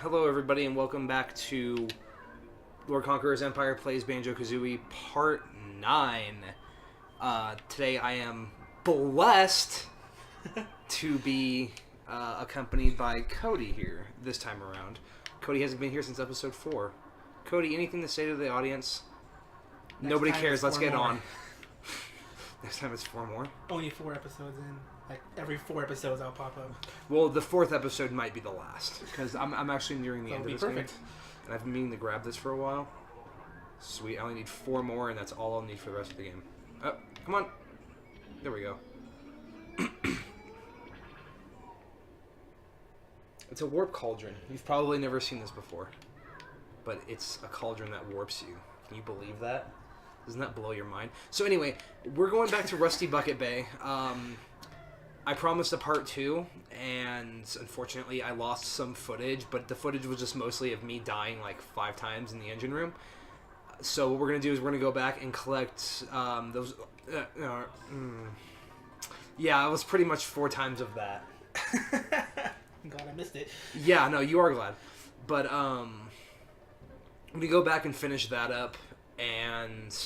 Hello, everybody, and welcome back to Lord Conqueror's Empire Plays Banjo-Kazooie Part 9. Today I am blessed to be accompanied by Cody here this time around. Cody hasn't been here since episode 4. Cody, anything to say to the audience? Nobody cares, let's get on. Next time it's 4 more? Only 4 episodes in. Like, every 4 episodes I'll pop up. Well, the 4th episode might be the last, because I'm actually nearing the end of this perfect. game. And I've been meaning to grab this for a while. Sweet, I only need 4 more, and that's all I'll need for the rest of the game. Oh, come on. There we go. It's a warp cauldron. You've probably never seen this before. But it's a cauldron that warps you. Can you believe that? Doesn't that blow your mind? So anyway, we're going back to Rusty Bucket Bay. I promised a part 2, and unfortunately I lost some footage, but the footage was just mostly of me dying like 5 times in the engine room. So what we're going to do is we're going to go back and collect those... Yeah, it was pretty much 4 times of that. I'm glad I missed it. Yeah, no, you are glad. But we go back and finish that up, and...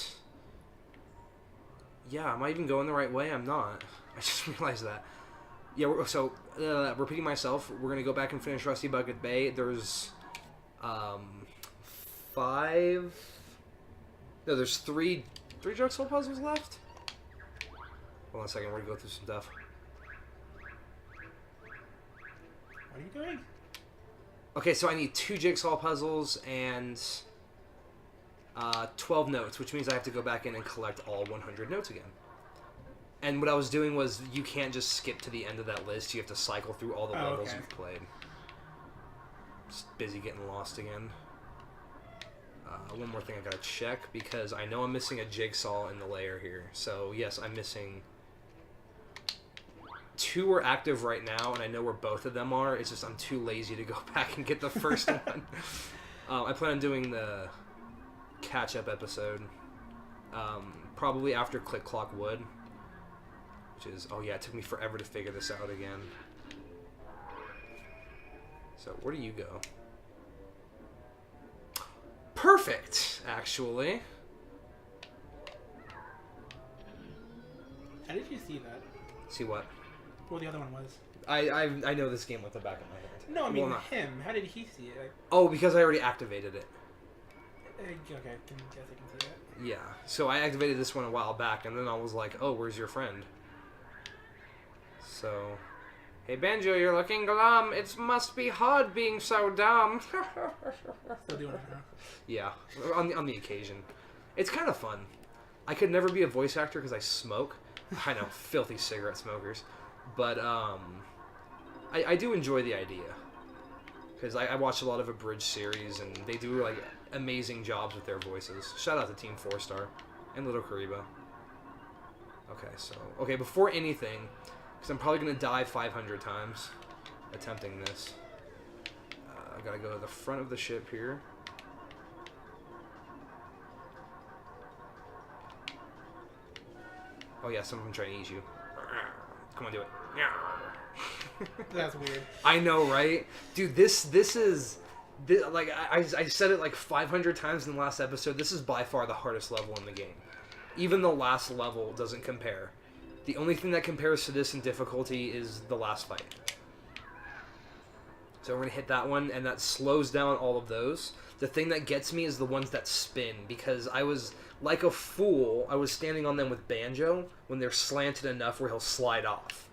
Yeah, am I even going the right way? I'm not. I just realized that. Yeah, so, repeating myself, we're going to go back and finish Rusty Bucket Bay. There's 5... No, there's 3 Jigsaw puzzles left? Hold on a second, we're going to go through some stuff. What are you doing? Okay, so I need 2 Jigsaw puzzles and 12 notes, which means I have to go back in and collect all 100 notes again. And what I was doing was, you can't just skip to the end of that list. You have to cycle through all the levels you've played. Just busy getting lost again. One more thing I gotta check, because I know I'm missing a jigsaw in the layer here. So, yes, I'm missing... 2 are active right now, and I know where both of them are. It's just I'm too lazy to go back and get the first one. I plan on doing the catch-up episode. Probably after Click Clock Wood. Which is, oh yeah, it took me forever to figure this out again. So, where do you go? Perfect, actually. How did you see that? See what? What the other one was? I know this game with the back of my hand. No, I mean Well, him. How did he see it? Like, oh, because I already activated it. okay, guess I can see that. Yeah, so I activated this one a while back, and then I was like, oh, where's your friend? So, hey Banjo, you're looking glum. It must be hard being so dumb. Still doing it, huh? Yeah, on the occasion. It's kind of fun. I could never be a voice actor because I smoke. I know, filthy cigarette smokers. But, I do enjoy the idea. Because I watch a lot of Abridged series, and they do, like, amazing jobs with their voices. Shout out to Team 4-Star and Little Kariba. Okay, so... Okay, before anything, because I'm probably going to die 500 times attempting this. I gotta go to the front of the ship here. Oh yeah, some of them trying to eat you. Come on, do it. That's weird. I know, right? Dude, this is... like, I said it like 500 times in the last episode. This is by far the hardest level in the game. Even the last level doesn't compare. The only thing that compares to this in difficulty is the last fight. So we're going to hit that one, and that slows down all of those. The thing that gets me is the ones that spin, because I was, like a fool, I was standing on them with Banjo when they're slanted enough where he'll slide off.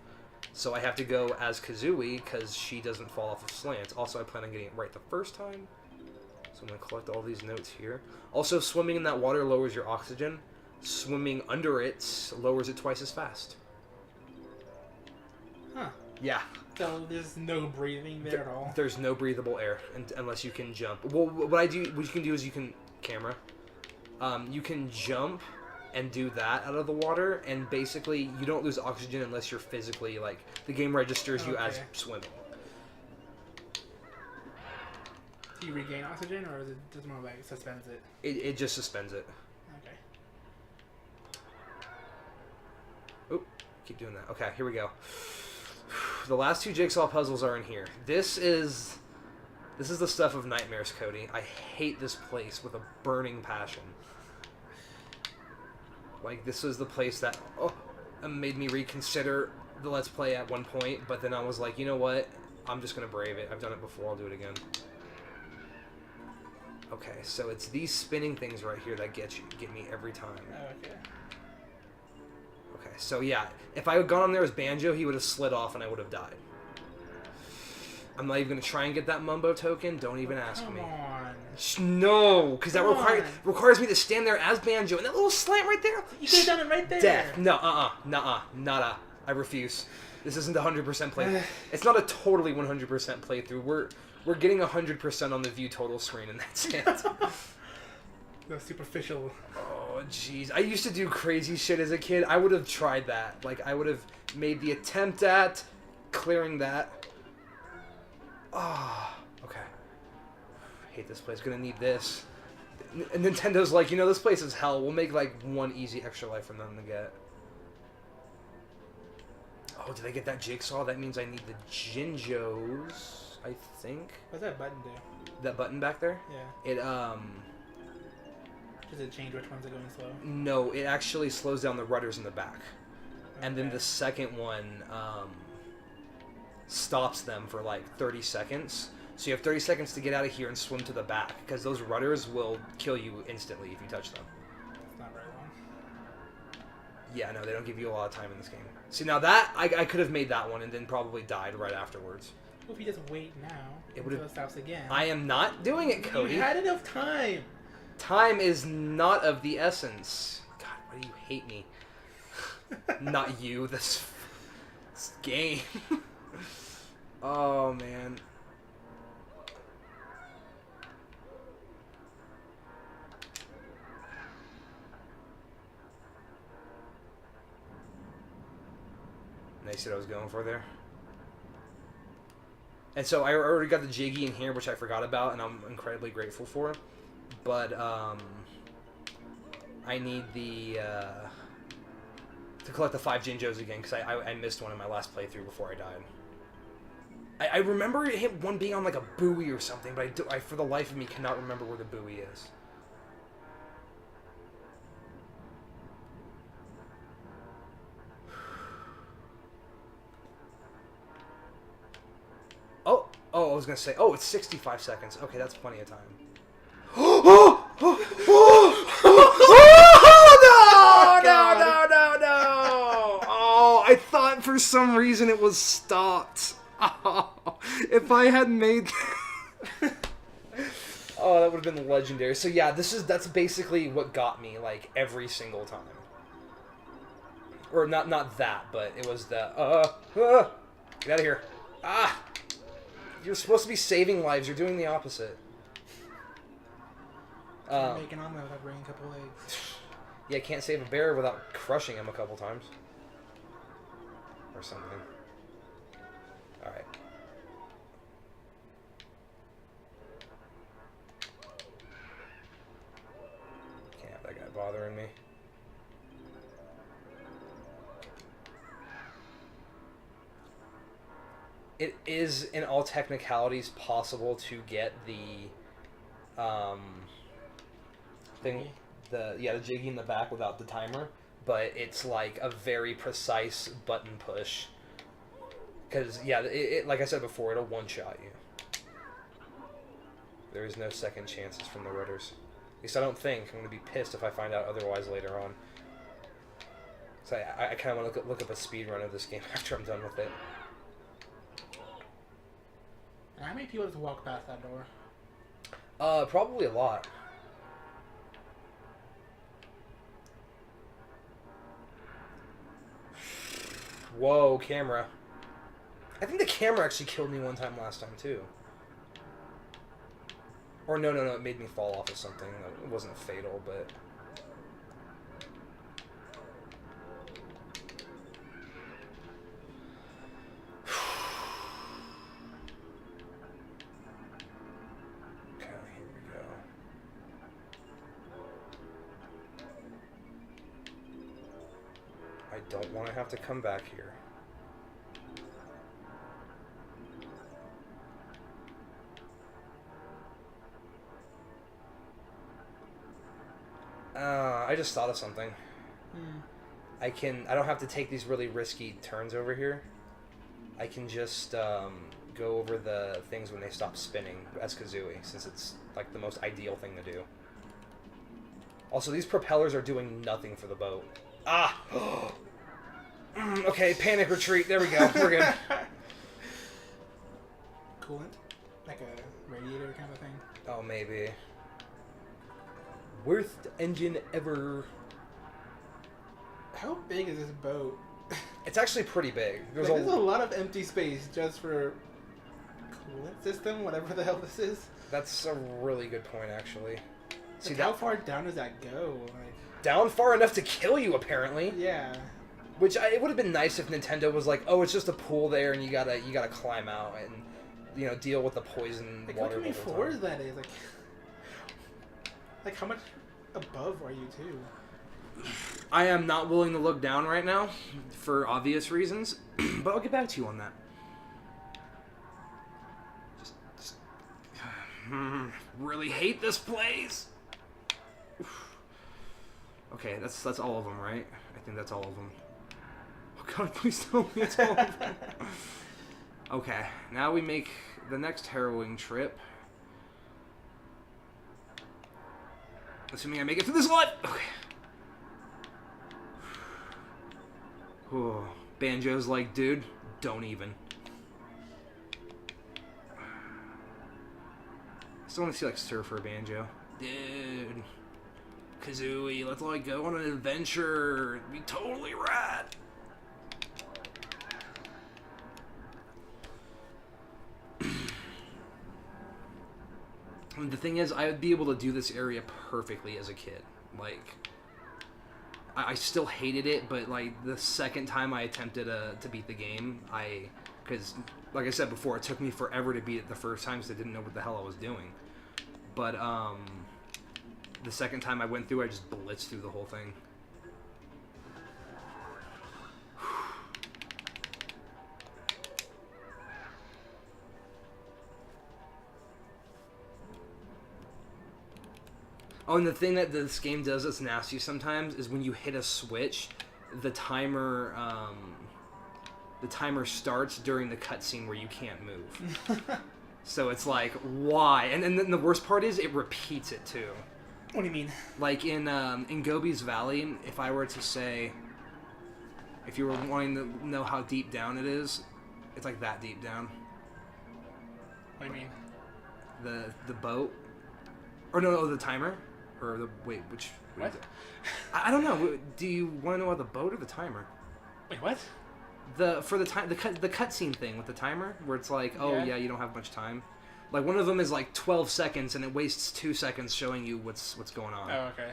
So I have to go as Kazooie, because she doesn't fall off of slants. Also, I plan on getting it right the first time. So I'm going to collect all these notes here. Also, swimming in that water lowers your oxygen. Swimming under it lowers it twice as fast. Huh. Yeah. So there's no breathing there at all? There's no breathable air unless you can jump. Well, what you can do is you can... Camera. You can jump and do that out of the water, and basically you don't lose oxygen unless you're physically, like, the game registers you as swimming. Do you regain oxygen, or is it just more like suspends it? It just suspends it. Okay. Oop, keep doing that. Okay, here we go. The last 2 jigsaw puzzles are in here. This is This is the stuff of nightmares, Cody. I hate this place with a burning passion. Like, this was the place that made me reconsider the Let's Play at one point, but then I was like, you know what? I'm just going to brave it. I've done it before. I'll do it again. Okay, so it's these spinning things right here that get me every time. Okay. Okay, so yeah, if I had gone on there as Banjo, he would have slid off and I would have died. I'm not even going to try and get that Mumbo token. Don't even ask me. Come on. No, because that requires me to stand there as Banjo. And that little slant right there. You could have done it right there. Death. No, nada. I refuse. This isn't 100% playthrough. It's not a totally 100% playthrough. We're getting 100% on the view total screen, and that's it. The superficial. Oh, jeez. I used to do crazy shit as a kid. I would have tried that. Like, I would have made the attempt at clearing that. Ah, okay. I hate this place. Gonna need this. And Nintendo's like, you know, this place is hell. We'll make, like, one easy extra life for them to get. Oh, did I get that jigsaw? That means I need the Jinjos, I think. What's that button do? That button back there? Yeah. It, Does it change which ones are going slow? No, it actually slows down the rudders in the back. Okay. And then the second one, stops them for like 30 seconds. So you have 30 seconds to get out of here and swim to the back, because those rudders will kill you instantly if you touch them. It's not very long. Yeah, no, they don't give you a lot of time in this game. See, now that, I could have made that one and then probably died right afterwards. Well, if you just wait now, until it stops again. I am not doing it, Cody. You had enough time. Time is not of the essence. God, why do you hate me? Not you, this game. Oh, man. Nice what I was going for there. And so I already got the Jiggy in here, which I forgot about, and I'm incredibly grateful for. But, I need the, to collect the 5 Jinjos again, because I missed one in my last playthrough before I died. I remember one being on, like, a buoy or something, but I for the life of me, cannot remember where the buoy is. Oh, I was going to say, it's 65 seconds. Okay, that's plenty of time. No! Oh, I thought for some reason it was stopped. Oh, if I had made... Oh, that would have been legendary. So yeah, that's basically what got me, like, every single time. Or not that, but it was the, get out of here. Ah! You're supposed to be saving lives. You're doing the opposite. Make an omelet without breaking a couple eggs. Yeah, can't save a bear without crushing him a couple times. Or something. Alright. Can't have that guy bothering me. It is, in all technicalities, possible to get the thing, the Jiggy in the back without the timer, but it's like a very precise button push. Because, yeah, it like I said before, it'll one-shot you. There is no second chances from the rudders. At least I don't think. I'm going to be pissed if I find out otherwise later on. So I kind of want to look up a speed run of this game after I'm done with it. How many people have to walk past that door? Probably a lot. Whoa, camera. I think the camera actually killed me one time last time, too. Or no, it made me fall off of something. It wasn't fatal, but... Don't want to have to come back here. I just thought of something. Hmm. I don't have to take these really risky turns over here. I can just go over the things when they stop spinning as Kazooie, since it's like the most ideal thing to do. Also, these propellers are doing nothing for the boat. Ah! Okay, panic retreat. There we go. We're good. Coolant? Like a radiator kind of thing? Oh, maybe. Worst engine ever. How big is this boat? It's actually pretty big. There's a lot of empty space just for coolant system, whatever the hell this is. That's a really good point, actually. See, how far down does that go? Like, down far enough to kill you, apparently. Yeah. Which it would have been nice if Nintendo was like, oh, it's just a pool there, and you gotta climb out and deal with the poison like, water. What many floors that is? Like how much above are you too? I am not willing to look down right now, for obvious reasons, but I'll get back to you on that. Just really hate this place. Okay, that's all of them, right? I think that's all of them. Oh God, please tell me it's all of them. Okay, now we make the next harrowing trip. Assuming I make it through this alive. Okay. Oh, Banjo's like, dude, don't even. I still want to see like Surfer Banjo. Dude. Kazooie, let's like go on an adventure. It'd be totally rad. And the thing is, I would be able to do this area perfectly as a kid. Like, I still hated it, but like the second time I attempted to beat the game, because like I said before, it took me forever to beat it the first time because I didn't know what the hell I was doing. But the second time I went through, I just blitzed through the whole thing. Oh, and the thing that this game does that's nasty sometimes is when you hit a switch, the timer starts during the cutscene where you can't move. So it's like, why? And then the worst part is it repeats it too. What do you mean? Like in Gobi's Valley, if I were to say, if you were wanting to know how deep down it is, it's like that deep down. What do you mean? The boat, or no, the timer. Or the which? What? I don't know. Do you want to know about the boat or the timer? Wait, what? The cutscene thing with the timer, where it's like, oh yeah, you don't have much time. Like one of them is like 12 seconds, and it wastes 2 seconds showing you what's going on. Oh, okay.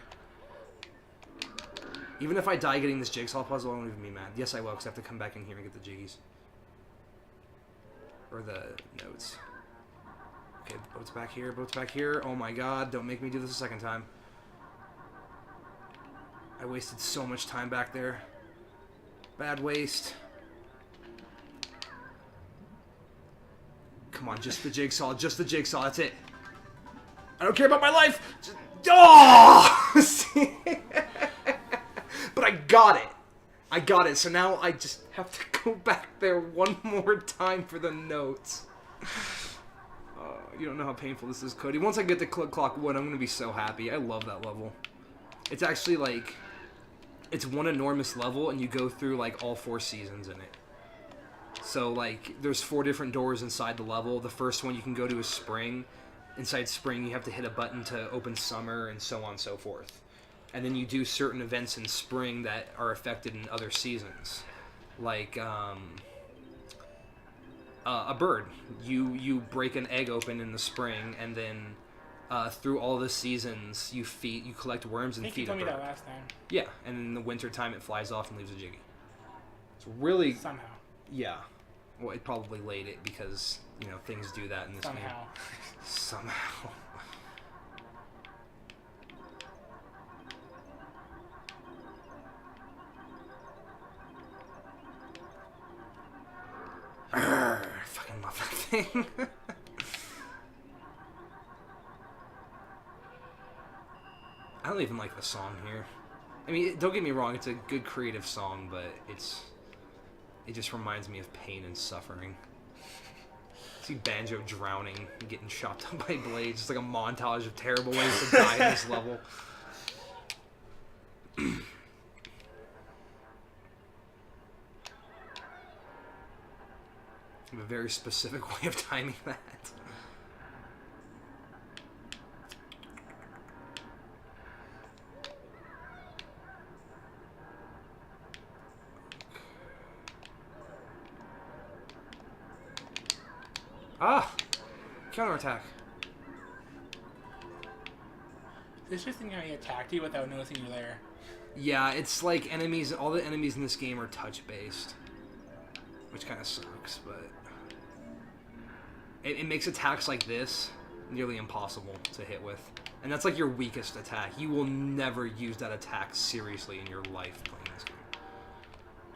Even if I die getting this jigsaw puzzle, I won't even be mad. Yes, I will, because I have to come back in here and get the jiggies or the notes. Okay, boat's back here, boat's back here. Oh my God, don't make me do this a second time. I wasted so much time back there. Bad waste. Come on, just the jigsaw, that's it. I don't care about my life! Just, oh! But I got it, so now I just have to go back there one more time for the notes. You don't know how painful this is, Cody. Once I get to Clock Wood, I'm going to be so happy. I love that level. It's actually, like, it's one enormous level, and you go through, like, all 4 seasons in it. So, like, there's 4 different doors inside the level. The first one you can go to is Spring. Inside Spring, you have to hit a button to open Summer, and so on and so forth. And then you do certain events in Spring that are affected in other seasons. Like, a bird. You break an egg open in the spring, and then through all the seasons, you collect worms and feed a bird. You told me that last time. Yeah, and in the winter time, it flies off and leaves a jiggy. It's really somehow. Yeah, well, it probably laid it because things do that in this game. Somehow. Fucking love that thing. I don't even like the song here. I mean, don't get me wrong, it's a good creative song, but it just reminds me of pain and suffering. See Banjo drowning and getting chopped up by blades. It's like a montage of terrible ways to die in this level. I have a very specific way of timing that. Ah! Counterattack. It's just thinking how he attacked you without noticing you there. Yeah, it's like enemies, all the enemies in this game are touch-based. Which kind of sucks, but... It makes attacks like this nearly impossible to hit with. And that's like your weakest attack. You will never use that attack seriously in your life playing this game.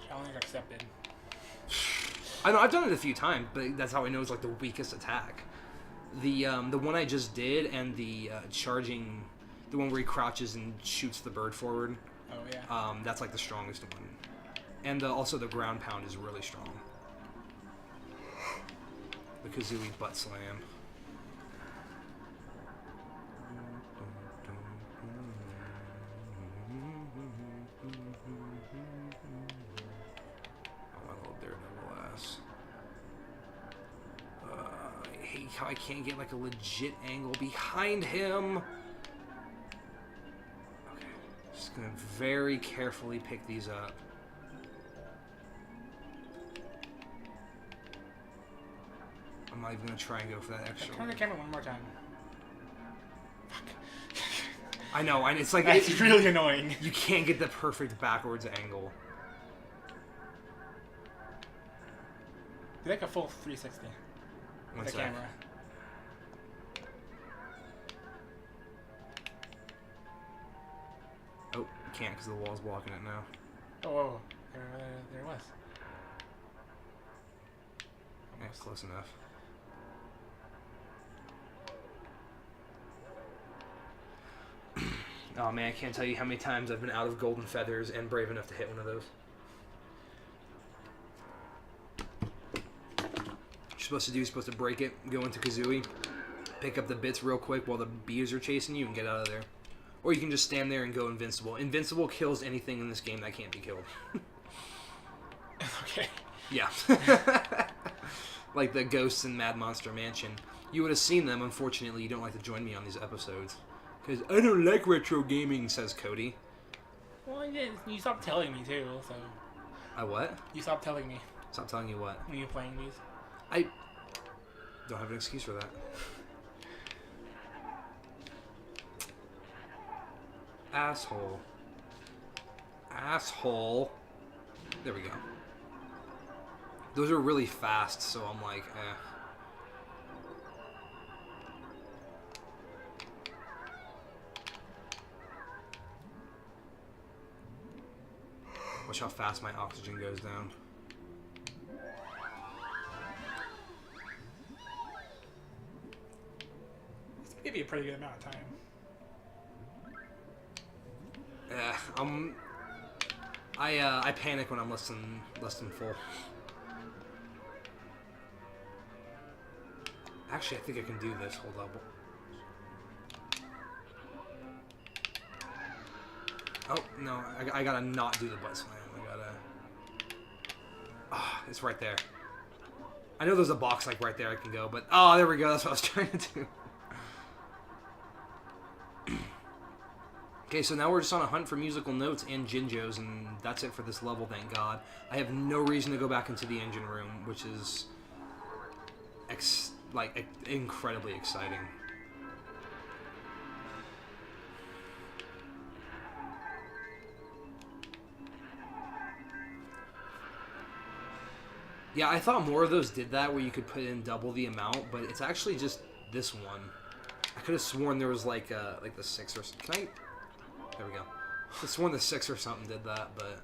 Challenge accepted. I know, I've done it a few times, but that's how I know it's like the weakest attack. The one I just did and the charging, the one where he crouches and shoots the bird forward. Oh yeah. That's like the strongest one. And also the ground pound is really strong. The Kazooie butt slam. How I can't get like a legit angle behind him. Okay, just gonna very carefully pick these up. I'm not even gonna try and go for that extra. Turn the camera one more time. Fuck. I know, and it's like That's really annoying. You can't get the perfect backwards angle. Do like a full 360. One The sec. camera. Oh, you can't because the wall's blocking it now. Oh, there it was. Yeah, close enough. Oh man, I can't tell you how many times I've been out of golden feathers and brave enough to hit one of those. You're supposed to break it, go into Kazooie, pick up the bits real quick while the bees are chasing you and get out of there. Or you can just stand there and go invincible. Invincible kills anything in this game that can't be killed. Okay. Yeah. Like the ghosts in Mad Monster Mansion. You would have seen them, unfortunately you don't like to join me on these episodes. Because I don't like retro gaming, says Cody. Well, you stopped telling me too, so... I what? You stopped telling me Stop telling you what? when you're playing these. I don't have an excuse for that. Asshole. Asshole. There we go. Those are really fast, so I'm like, eh. Watch how fast my oxygen goes down. This will give you a pretty good amount of time. I panic when I'm less than full. Actually, I think I can do this. Hold up. Oh no, I gotta not do the butt slam. I gotta. Ah, it's right there. I know there's a box like right there I can go, but oh, there we go. That's what I was trying to do. Okay, so now we're just on a hunt for musical notes and Jinjos, and that's it for this level, thank God. I have no reason to go back into the engine room, which is, incredibly exciting. Yeah, I thought more of those did that, where you could put in double the amount, but it's actually just this one. I could have sworn there was like the 6 or... Can I... There we go. I could have sworn the 6 or something did that, but...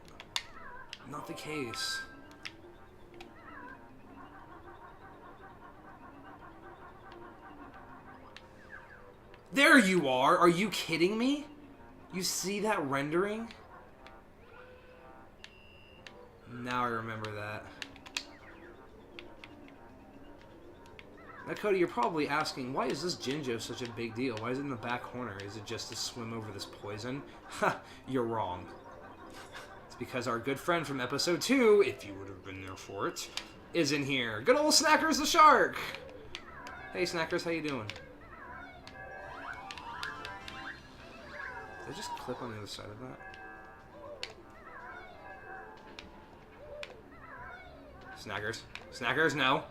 Not the case. There you are! Are you kidding me? You see that rendering? Now I remember that. Now, Cody, you're probably asking, why is this Jinjo such a big deal? Why is it in the back corner? Is it just to swim over this poison? Ha! You're wrong. It's because our good friend from episode 2, if you would have been there for it, is in here. Good old Snackers the Shark! Hey, Snackers, how you doing? Did I just clip on the other side of that? Snackers. Snackers, no.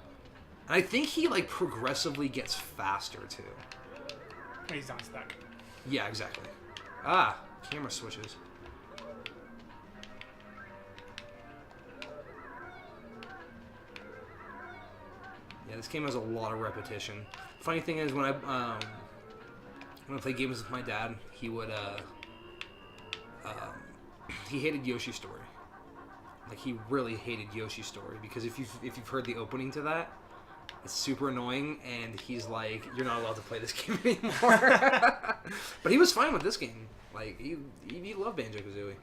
And I think he, like, progressively gets faster, too. He's not stuck. Yeah, exactly. Ah, camera switches. Yeah, this game has a lot of repetition. Funny thing is, when I play games with my dad, he would, he hated Yoshi's Story. Like, he really hated Yoshi's Story, because if you've heard the opening to that, it's super annoying, and he's like, you're not allowed to play this game anymore. But he was fine with this game. Like, he loved Banjo-Kazooie.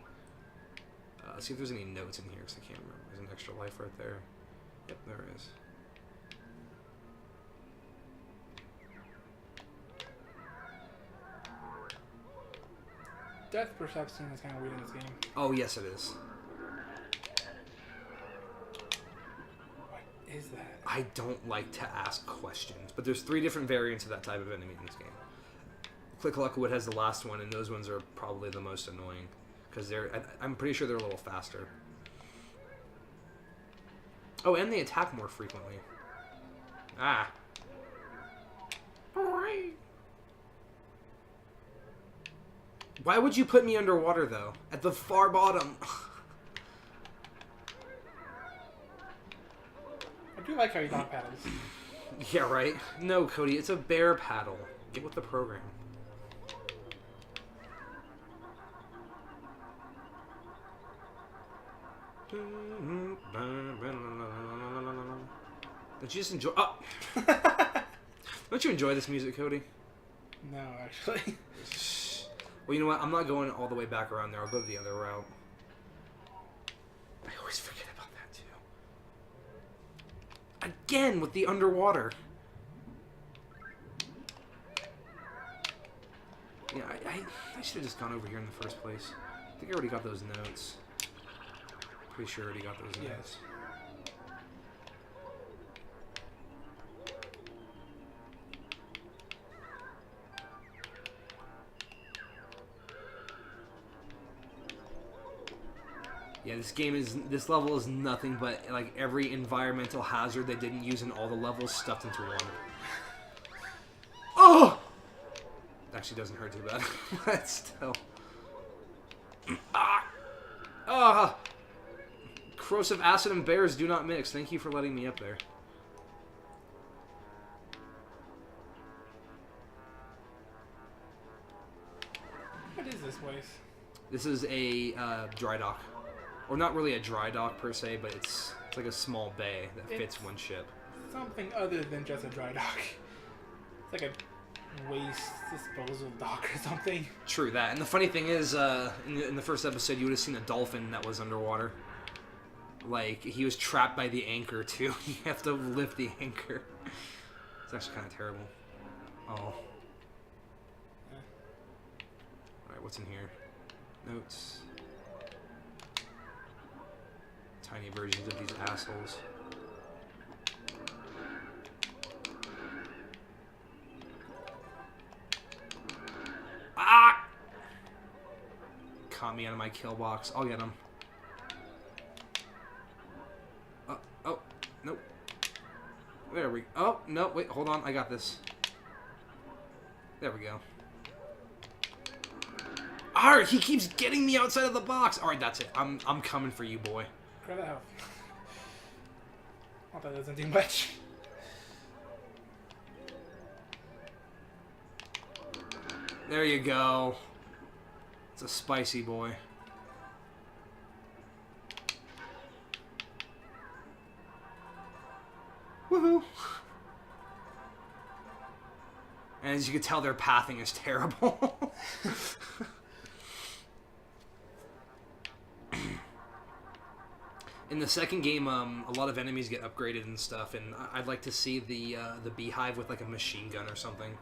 Let's see if there's any notes in here, because I can't remember. There's an extra life right there. Yep, there is. Depth perception is kind of weird in this game. Oh, yes, it is. What is that? I don't like to ask questions, but there's 3 different variants of that type of enemy in this game. Click-a-Luck-a-Wood has the last one, and those ones are probably the most annoying, because I'm pretty sure they're a little faster. Oh, and they attack more frequently. Ah. Alright. Why would you put me underwater, though? At the far bottom. I do like how he dog paddles. Yeah, right? No, Cody, it's a bear paddle. Get with the program. Don't you just enjoy... Oh! Don't you enjoy this music, Cody? No, actually. Well, you know what? I'm not going all the way back around there. I'll go the other route. I always forget about that, too. Again, with the underwater. Yeah, I should have just gone over here in the first place. I think I already got those notes. Pretty sure I already got those Yes. notes. Yeah, this level is nothing but like every environmental hazard they didn't use in all the levels stuffed into one. Oh! Actually doesn't hurt too bad. But still. Ah! Ah! Corrosive acid and bears do not mix. Thank you for letting me up there. What is this place? This is a dry dock. Or not really a dry dock per se, but it's like a small bay that fits one ship. Something other than just a dry dock. It's like a waste disposal dock or something. True that. And the funny thing is, in the first episode, you would have seen a dolphin that was underwater. Like, he was trapped by the anchor, too. You have to lift the anchor. It's actually kind of terrible. Oh. Alright, what's in here? Notes. Tiny versions of these assholes. Ah! Caught me out of my kill box. I'll get him. Oh, nope. There we go. Oh, no, wait, hold on. I got this. There we go. Alright, he keeps getting me outside of the box. Alright, that's it. I'm coming for you, boy. Grab that out. Oh, that doesn't do much. There you go. It's a spicy boy. Woohoo! And as you can tell, their pathing is terrible. In the second game, a lot of enemies get upgraded and stuff, and I'd like to see the beehive with like a machine gun or something.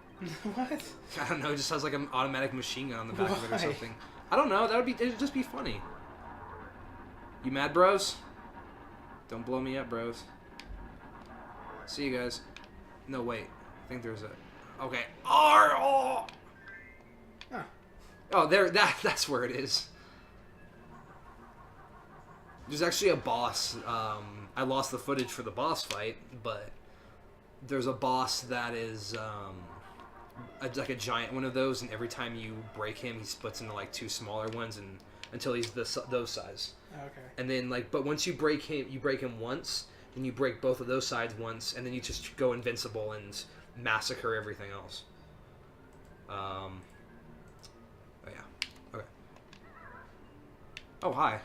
What? I don't know, it just has like an automatic machine gun on the back of it or Why? something. I don't know, it'd just be funny. You mad, bros? Don't blow me up, bros. See you guys. No, wait. I think there's a... Okay. Oh, Huh. oh there, that's where it is. There's actually a boss. I lost the footage for the boss fight, but there's a boss that is like a giant one of those, and every time you break him, he splits into like 2 smaller ones, and until he's those size. Okay. And then but once you break him once, then you break both of those sides once, and then you just go invincible and massacre everything else. Oh yeah. Okay. Oh hi.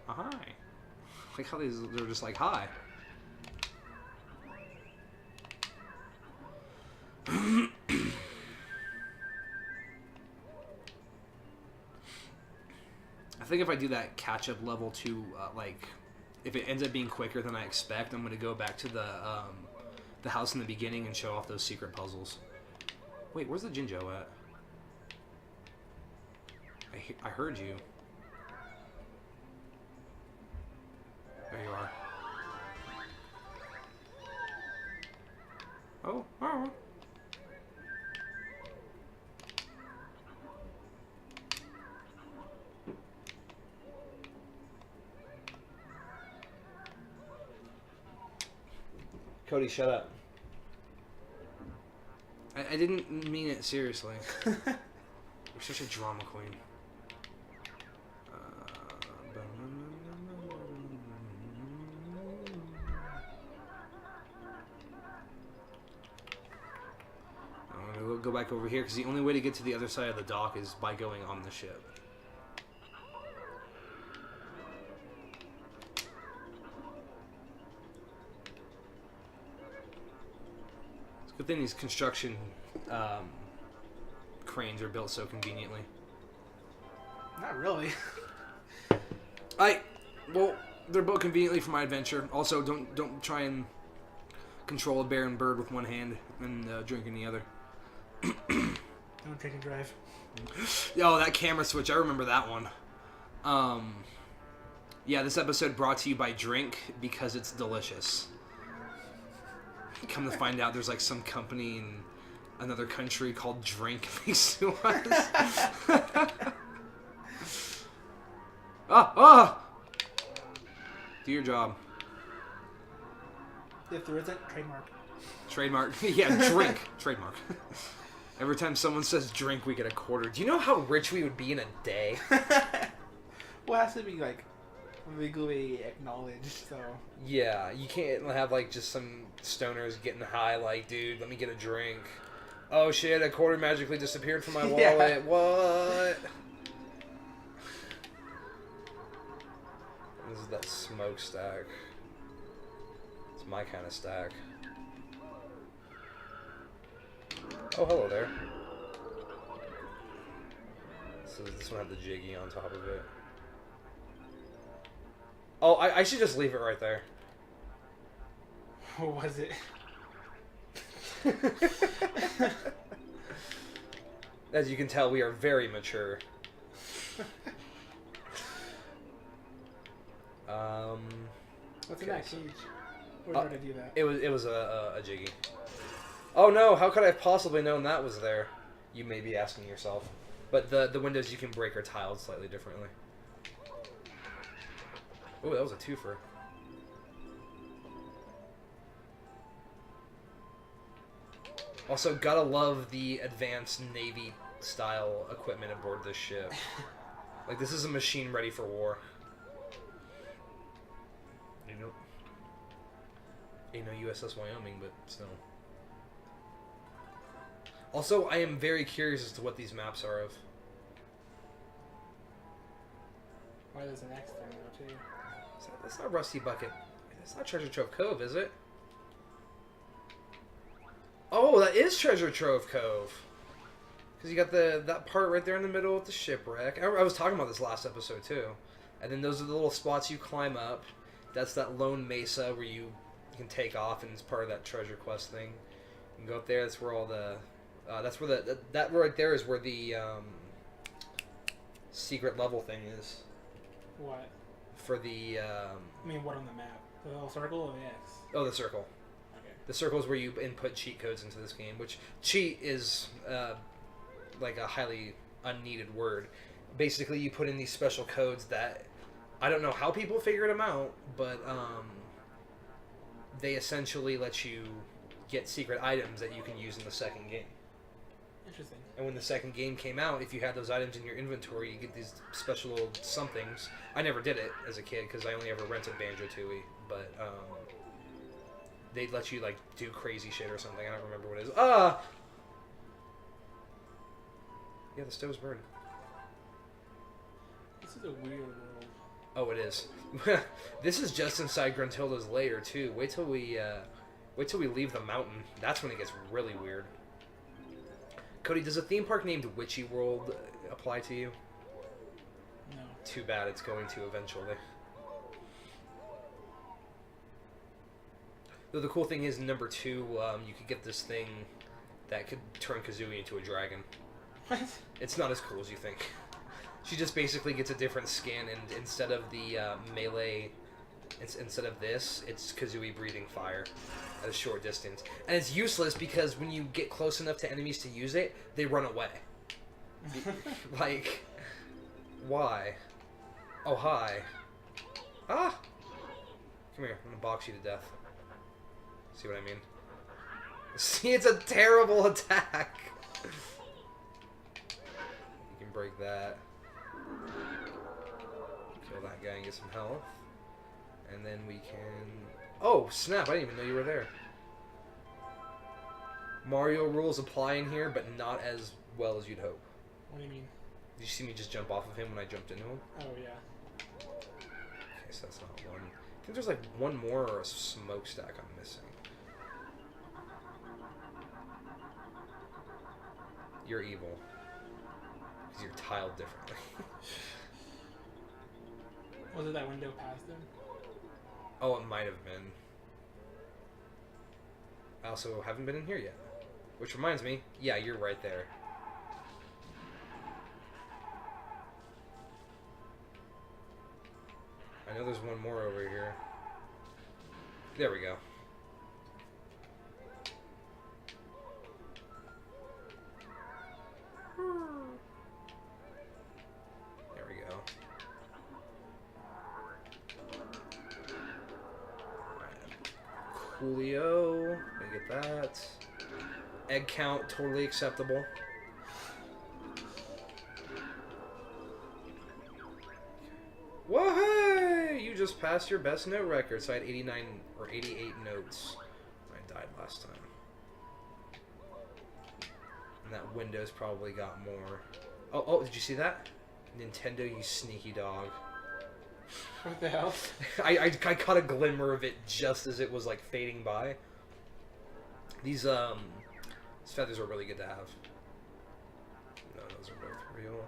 Hi. Like how they're just like, hi. I think if I do that catch-up level to, like, if it ends up being quicker than I expect, I'm going to go back to the house in the beginning and show off those secret puzzles. Wait, where's the Jinjo at? I heard you. There you are. Oh, oh. Cody, shut up. I didn't mean it seriously. You're such a drama queen. I'm gonna go back over here because the only way to get to the other side of the dock is by going on the ship. Good thing these construction cranes are built so conveniently. Not really. Well, they're built conveniently for my adventure. Also, don't try and control a barren bird with one hand and drink in the other. Don't drink and drive. Oh, that camera switch! I remember that one. Yeah, this episode brought to you by Drink because it's delicious. Come to find out, there's like some company in another country called Drink next to us. Ah! Do your job. If there isn't, trademark. Trademark. Yeah, Drink. Trademark. Every time someone says drink, we get a quarter. Do you know how rich we would be in a day? Well, it has to be like legally acknowledged, so. Yeah, you can't have like just some stoners getting high like, dude, let me get a drink. Oh shit, a quarter magically disappeared from my wallet. Yeah. What? This is that smokestack. It's my kind of stack. Oh, hello there. So this one had the jiggy on top of it. Oh, I should just leave it right there. What was it? As you can tell, we are very mature. What's in that cage? Where did I do that? It was a jiggy. Oh no! How could I have possibly known that was there? You may be asking yourself. But the windows you can break are tiled slightly differently. Oh, that was a twofer. Also, gotta love the advanced Navy-style equipment aboard this ship. Like, this is a machine ready for war. Ain't no USS Wyoming, but still. Also, I am very curious as to what these maps are of. Why there's an X there, though, too. That's not Rusty Bucket. That's not Treasure Trove Cove, is it? Oh, that is Treasure Trove Cove. Because you got that part right there in the middle with the shipwreck. I was talking about this last episode too. And then those are the little spots you climb up. That's that lone mesa where you can take off, and it's part of that treasure quest thing. You can go up there. That's where all the that's where that right there is where the secret level thing is. What? For the I mean, what on the map? The little circle or the X? oh, the circle. Okay. The circle is where you input cheat codes into this game, which cheat is like a highly unneeded word. Basically, you put in these special codes that I don't know how people figured them out, but they essentially let you get secret items that you can use in the second game. Interesting. And when the second game came out, if you had those items in your inventory, you get these special little somethings. I never did it as a kid because I only ever rented Banjo-Tooie, but they'd let you like do crazy shit or something. I don't remember what it is. Yeah, the stove's burned. This is a weird world. Oh, it is. This is just inside Gruntilda's lair too. Wait till we leave the mountain. That's when it gets really weird. Cody, does a theme park named Witchy World apply to you? No. Too bad, it's going to eventually. Though the cool thing is, number 2, you could get this thing that could turn Kazooie into a dragon. What? It's not as cool as you think. She just basically gets a different skin, and instead of the melee, instead of this, it's Kazooie breathing fire at a short distance. And it's useless because when you get close enough to enemies to use it, they run away. Like, why? Oh, hi. Ah! Come here, I'm gonna box you to death. See what I mean? See, it's a terrible attack! You can break that. Kill that guy and get some health. And then we can... Oh, snap, I didn't even know you were there. Mario rules apply in here, but not as well as you'd hope. What do you mean? Did you see me just jump off of him when I jumped into him? Oh, yeah. Okay, so that's not one. I think there's like one more or a smokestack I'm missing. You're evil. Because you're tiled differently. Was it that window past them? Oh, it might have been. I also haven't been in here yet. Which reminds me, yeah, you're right there. I know there's one more over here. There we go. There we go. Coolio. I get that. Egg count, totally acceptable. Whoa, hey! You just passed your best note record. So I had 89 or 88 notes when I died last time. And that window's probably got more. Oh, did you see that? Nintendo, you sneaky dog. What the hell? I caught a glimmer of it just as it was like fading by. These feathers are really good to have. No, those are both real.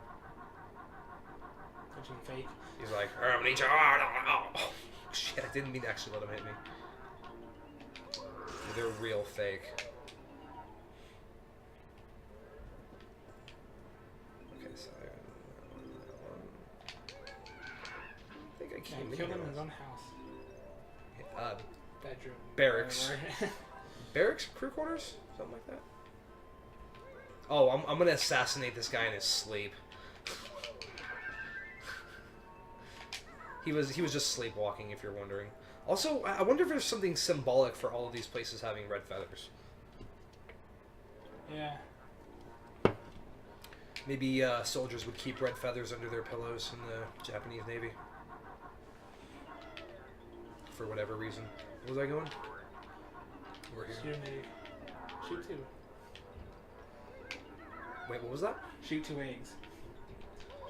Touching fake. He's like, I'm gonna eat your heart. Oh, shit, I didn't mean to actually let him hit me. They're real fake. Okay, so I think I Yeah, came he killed him in in. his own house. Bedroom. Barracks. Whatever. Barracks? Crew quarters? Something like that? Oh, I'm gonna assassinate this guy in his sleep. He was just sleepwalking, if you're wondering. Also, I wonder if there's something symbolic for all of these places having red feathers. Yeah. Maybe soldiers would keep red feathers under their pillows in the Japanese Navy. For whatever reason. Where was I going? We're here. Shoot an egg. Shoot 2. Wait, what was that? Shoot 2 eggs.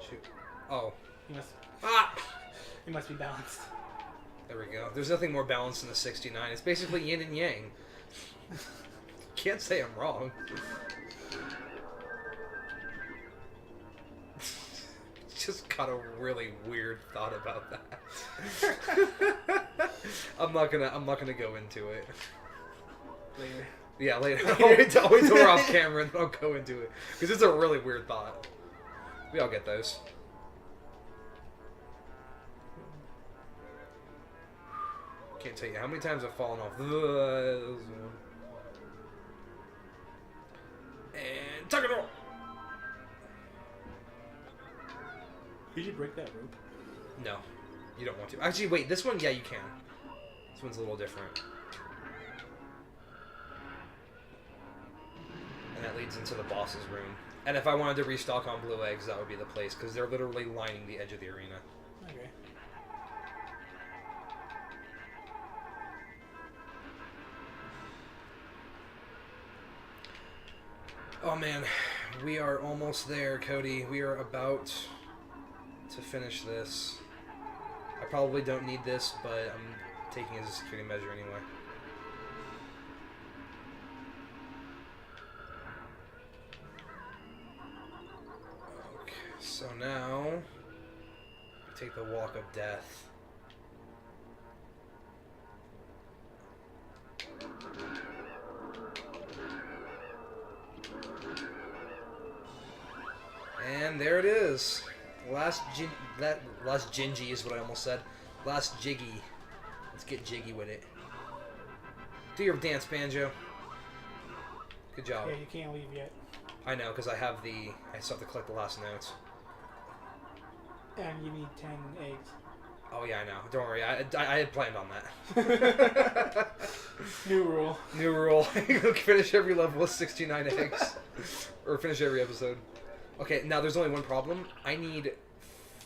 Shoot. Oh. You must. Ah! You must be balanced. There we go. There's nothing more balanced than the 69. It's basically yin and yang. Can't say I'm wrong. just got a really weird thought about that. I'm not gonna go into it. Later. Yeah, later. I'll wait till we're off camera and then I'll go into it. Because it's a really weird thought. We all get those. Can't tell you how many times I've fallen off. And tuck it roll. Did you break that rope? No, you don't want to. Actually, wait. This one, yeah, you can. This one's a little different. And that leads into the boss's room. And if I wanted to restock on blue eggs, that would be the place, because they're literally lining the edge of the arena. Okay. Oh man, we are almost there, Cody. We are about to finish this. I probably don't need this, but I'm taking it as a security measure anyway. Okay, so now we take the walk of death. And there it is. Last Gingy is what I almost said. Last Jiggy. Let's get jiggy with it. Do your dance, Banjo. Good job. Yeah, you can't leave yet. I know, because I still have to collect the last notes. And you need 10 eggs. Oh yeah, I know. Don't worry, I had planned on that. New rule. New rule. Finish every level with 69 eggs. Or finish every episode. Okay, now there's only one problem. I need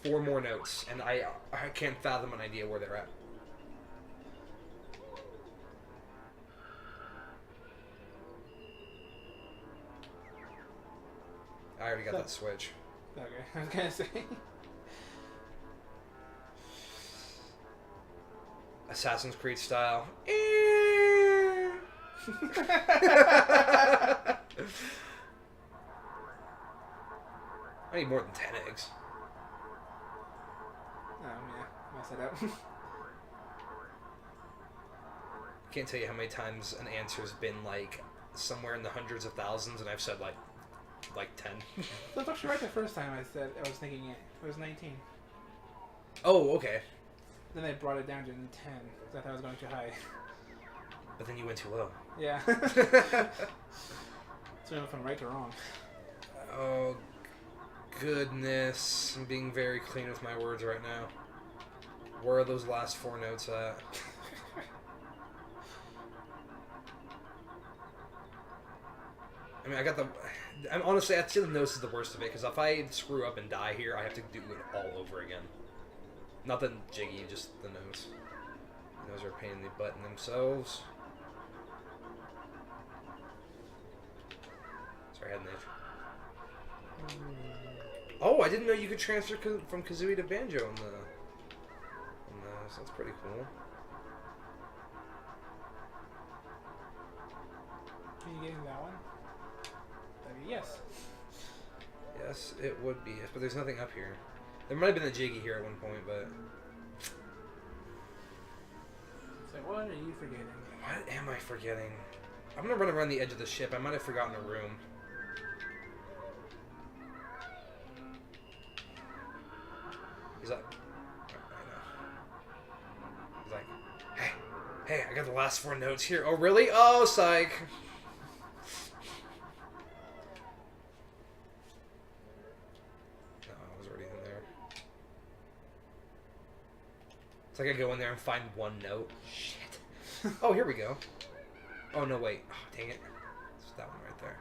4 more notes, and I can't fathom an idea where they're at. I already got that switch. Okay, I was gonna say. Assassin's Creed style. I need more than 10 eggs. Oh yeah, mess it up. Can't tell you how many times an answer's been like somewhere in the hundreds of thousands, and I've said like 10. That's actually right the first time I said I was thinking it. It was 19. Oh, okay. Then they brought it down to 10 because I thought I was going too high. But then you went too low. Yeah. So if I'm right or wrong. Oh, goodness. I'm being very clean with my words right now. Where are those last 4 notes at? I mean, I got the... honestly, I'd say the notes is the worst of it, because if I screw up and die here, I have to do it all over again. Not the jiggy, just the notes. Those are a pain in the butt in themselves. Sorry, I had an itch. Oh, I didn't know you could transfer from Kazooie to Banjo in the... so that's pretty cool. Can you get in that one? That'd be yes. Yes, it would be. But there's nothing up here. There might have been a jiggy here at one point, but... So what are you forgetting? What am I forgetting? I'm gonna run around the edge of the ship. I might have forgotten a room. He's like... I know. He's like, hey, I got the last 4 notes here. Oh, really? Oh, psych. No, I was already in there. It's like I go in there and find 1 note. Shit. Oh, here we go. Oh, no, wait. Oh, dang it. It's that one right there.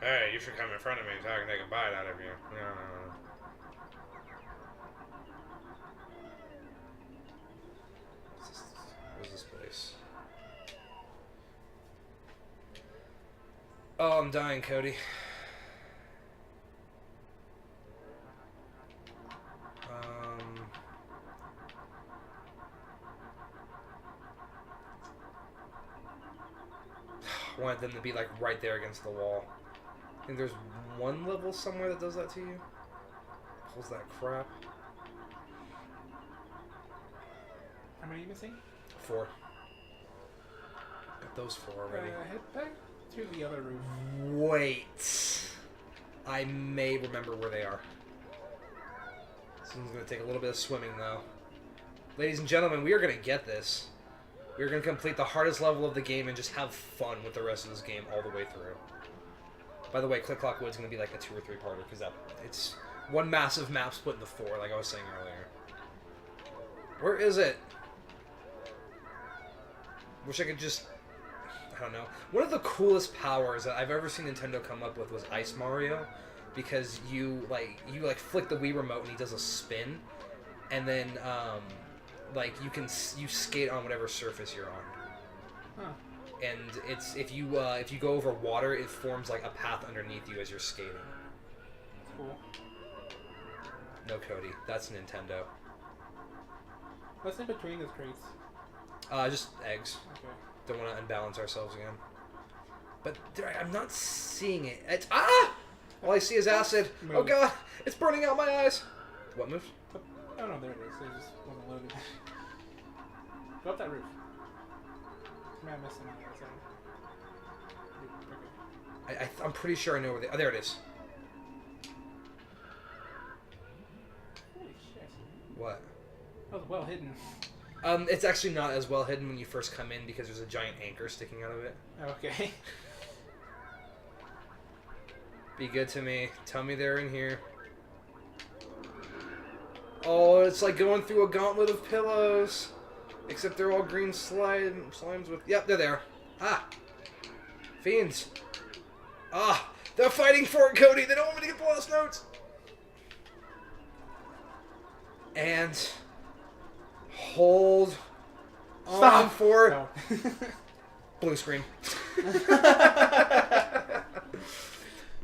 Hey, you should come in front of me so I can take a bite out of you. No. What's this place? Oh, I'm dying, Cody. I wanted them to be like right there against the wall. I think there's one level somewhere that does that to you. Pulls that crap. How many are you missing? 4. Got those 4 already. Head back to the other roof. Wait. I may remember where they are. This one's going to take a little bit of swimming, though. Ladies and gentlemen, we are going to get this. We're going to complete the hardest level of the game and just have fun with the rest of this game all the way through. By the way, Click Clock Wood's going to be like a 2 or 3 parter, because it's one massive map split into 4, like I was saying earlier. Where is it? Wish I could just... I don't know. One of the coolest powers that I've ever seen Nintendo come up with was Ice Mario, because you flick the Wii remote and he does a spin, and then you skate on whatever surface you're on. Huh. And it's if you go over water, it forms like a path underneath you as you're skating. Cool. No, Cody, that's Nintendo. What's in between those crates? Just eggs. Okay. Don't want to unbalance ourselves again. But I'm not seeing it. It's all I see is acid. Move. Oh god, it's burning out my eyes. What moves? Oh no, there it is. It just wasn't loaded. Go up that roof. I missed something on the outside. Okay. I'm pretty sure I know where they... Oh, there it is. Holy shit. What? That was well hidden. It's actually not as well hidden when you first come in because there's a giant anchor sticking out of it. Okay. Be good to me. Tell me they're in here. Oh, it's like going through a gauntlet of pillows. Except they're all green slimes with... Yep, they're there. Fiends. They're fighting for it, Cody. They don't want me to get the last notes. And... hold on for... No. Blue screen.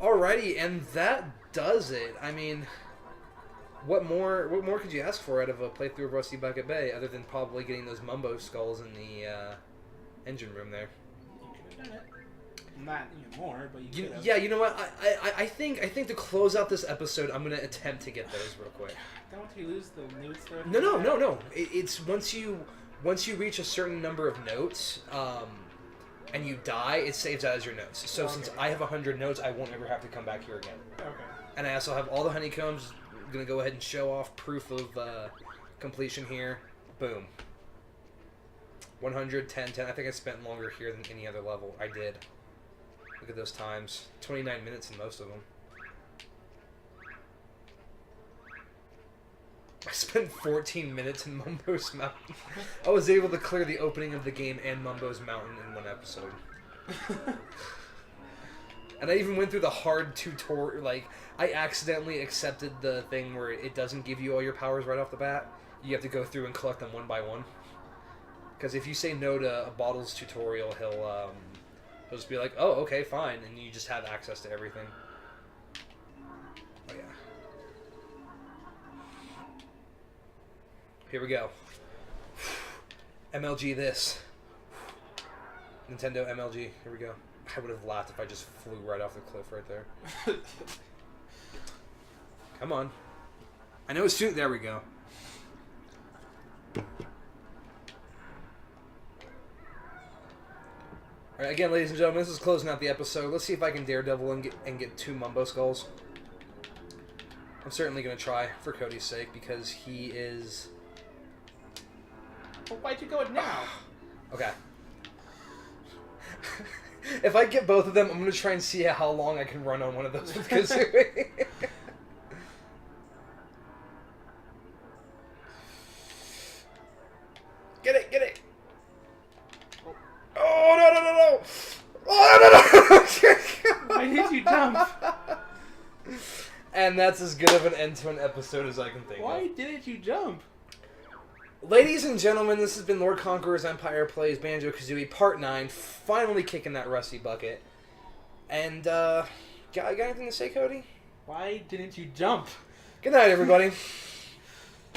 Alrighty, and that does it. I mean... What more could you ask for out of a playthrough of Rusty Bucket Bay, other than probably getting those Mumbo skulls in the engine room there? You could have done it. Not even more, but you could have. Yeah, you know what? I think to close out this episode, I'm gonna attempt to get those real quick. Don't you lose the notes though? No. It's once you reach a certain number of notes, and you die, it saves that as your notes. So Okay. since I have 100 notes, I won't ever have to come back here again. Okay. And I also have all the honeycombs. I'm gonna go ahead and show off proof of completion here. Boom. 100, 10. I think I spent longer here than any other level. I did. Look at those times. 29 minutes in most of them. I spent 14 minutes in Mumbo's Mountain. I was able to clear the opening of the game and Mumbo's Mountain in one episode. And I even went through the hard tutorial, like, I accidentally accepted the thing where it doesn't give you all your powers right off the bat. You have to go through and collect them one by one. Because if you say no to a Bottles tutorial, he'll just be like, oh, okay, fine, and you just have access to everything. Oh, yeah. Here we go. MLG this. Nintendo MLG. Here we go. I would have laughed if I just flew right off the cliff right there. Come on. I know it's soon. There we go. Alright, again, ladies and gentlemen, this is closing out the episode. Let's see if I can daredevil and get 2 Mumbo skulls. I'm certainly going to try, for Cody's sake, because he is... Well, why'd you go it now? Okay. If I get both of them, I'm going to try and see how long I can run on one of those with Kazooie. Get it! Oh, no! Oh, no! Why did you jump? And that's as good of an end to an episode as I can think Why of. didn't you jump? Ladies and gentlemen, this has been Lord Conqueror's Empire Plays Banjo-Kazooie Part 9, finally kicking that rusty bucket. And, got anything to say, Cody? Why didn't you jump? Good night, everybody.